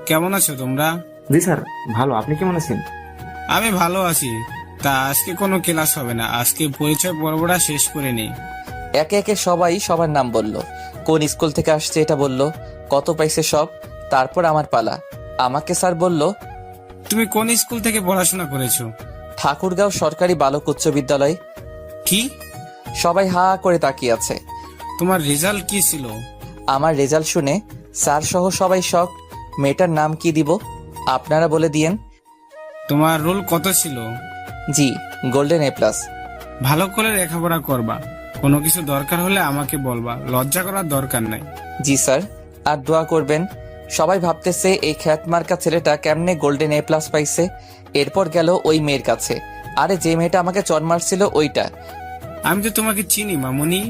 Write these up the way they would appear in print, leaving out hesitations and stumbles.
কেমন আছো তোমরা? জি স্যার, ভালো। আপনি কেমন আছেন? আমি ভালো আছি। তা আজকে কোনো ক্লাস হবে না, আজকে পরিচয় পর্বটা শেষ করে নেই। একে একে সবাই সবার নাম বলল, কোন স্কুল থেকে আসছে এটা বলল, কত পাইছে সব। তারপর আমার পালা। আমাকে স্যার বলল, তুমি কোন স্কুল থেকে পড়াশোনা করেছো? ঠাকুরগাঁও সরকারি বালক উচ্চ বিদ্যালয়। কি? সবাই হা করে তাকিয়ে আছে। তোমার রেজাল্ট কি ছিল? আমার রেজাল্ট শুনে স্যার সহ সবাই শক। মেয়েটার নাম কি দিব? আপনারা বলে দিয়েন। তোমার রোল কত ছিল? জি, গোল্ডেন এ প্লাস। ভালো করে লেখাপড়া করবা, কোনো কিছু দরকার হলে আমাকে বলবা, লজ্জা করার দরকার নাই। জি স্যার, আর দোয়া করবেন। সবাই ভাবতেছে এই খ্যাতমার্কা ছেলেটা কেমনে গোল্ডেন এ প্লাস পাইছে। এরপর গেল ওই মেয়ের কাছে। আরে যে মেয়েটা আমাকে চড় মারছিল ওইটা। আমি তো তোমাকে চিনি মামুনি,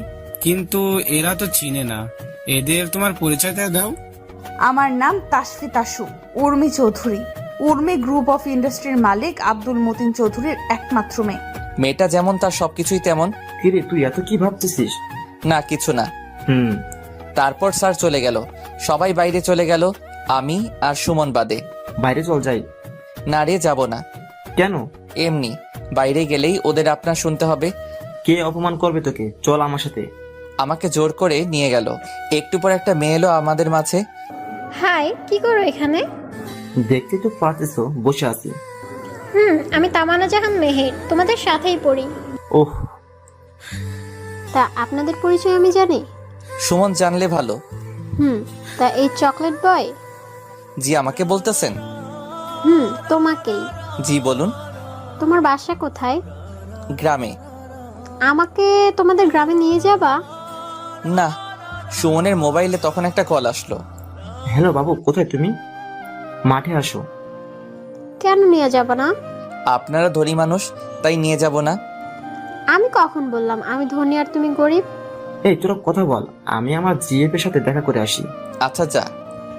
কিন্তু এরা তো চিনে না। এদের তোমার পরিচয়টা দাও। আমার নাম তাসফি তাসু উর্মি চৌধুরী। উর্মি গ্রুপ অফ ইন্ডাস্ট্রির মালিক আব্দুল মতিন চৌধুরীর একমাত্র মেয়ে। মেয়েটা যেমন তার সবকিছুই তেমন। কিরে, তুই এত কি ভাবতেছিস? না, কিছু না। হুম। তারপর স্যার চলে গেল, সবাই বাইরে চলে গেল, আমি আর সুমন বাদে। বাইরে চল যাই। না রে, যাব না। কেন? এমনি, বাইরে গেলেই ওদের আপনার শুনতে হবে। কে অপমান করবে তোকে? চল আমার সাথে। আমাকে জোর করে নিয়ে গেল। একটু পর একটা মেয়ে এলো আমাদের মাঝে। হাই, কি করো এখানে? দেখতে তো পারতেছো বসে আছি। আমি তামান্না জাহান মেহের, তোমাদের সাথেই পড়ি। ওহ, তা আপনাদের পরিচয় আমি জানি। সুমন জানলে ভালো। তা এই চকলেট বয়? জি, আমাকে বলতেছেন? তোমাকেই। জি বলুন। তোমার বাসা কোথায়? গ্রামে। আমাকে তোমাদের গ্রামে নিয়ে যাবা? না। সুমনের মোবাইলে তখন একটা কল আসলো। হ্যালো বাবু, কোথায় তুমি? মাঠে আসো। কেন নিয়ে যাবা না? আপনারা ধনী মানুষ, তাই নিয়ে যাব না। আমি কখন বললাম আমি ধনী আর তুমি গরিব? এই তোরা কথা বল, আমি আমার জিএফ এর সাথে দেখা করে আসি। আচ্ছা যা।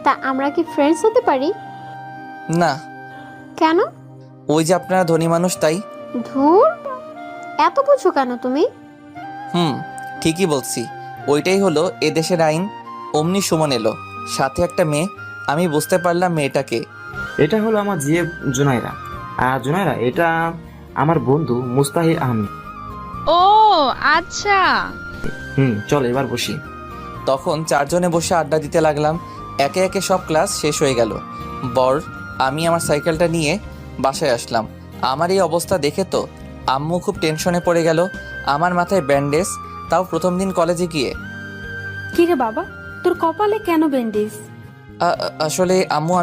তা আমরা কি ফ্রেন্ডস হতে পারি? না। কেন? ওই যে আপনারা ধনী মানুষ তাই। ধুর, এত বুঝো কেন তুমি? ঠিকই বলছি। ওইটাই হলো এদেশের আইন। অমনি সুমন এলো, সাথে একটা মেয়ে। আমি বুঝতে পারলাম মেয়েটাকে। এটা হলো আমার জিএফ জুনাইরা। আর জুনাইরা, এটা আমার বন্ধু মুস্তাহির আহমেদ। ও আচ্ছা। চল এবার বসি। তখন চারজনে বসে আড্ডা দিতে লাগলাম। একে একে সব ক্লাস শেষ হয়ে গেল। আমি আমার সাইকেলটা নিয়ে বাসায় আসলাম। আমার এই অবস্থা দেখে তো আম্মু খুব টেনশনে পড়ে গেল। আমার মাথায় ব্যান্ডেজ, তাও প্রথম দিন কলেজে গিয়ে। কিরে বাবা, তোর কপালে কেন ব্যান্ডেজ? আসলে আম্মু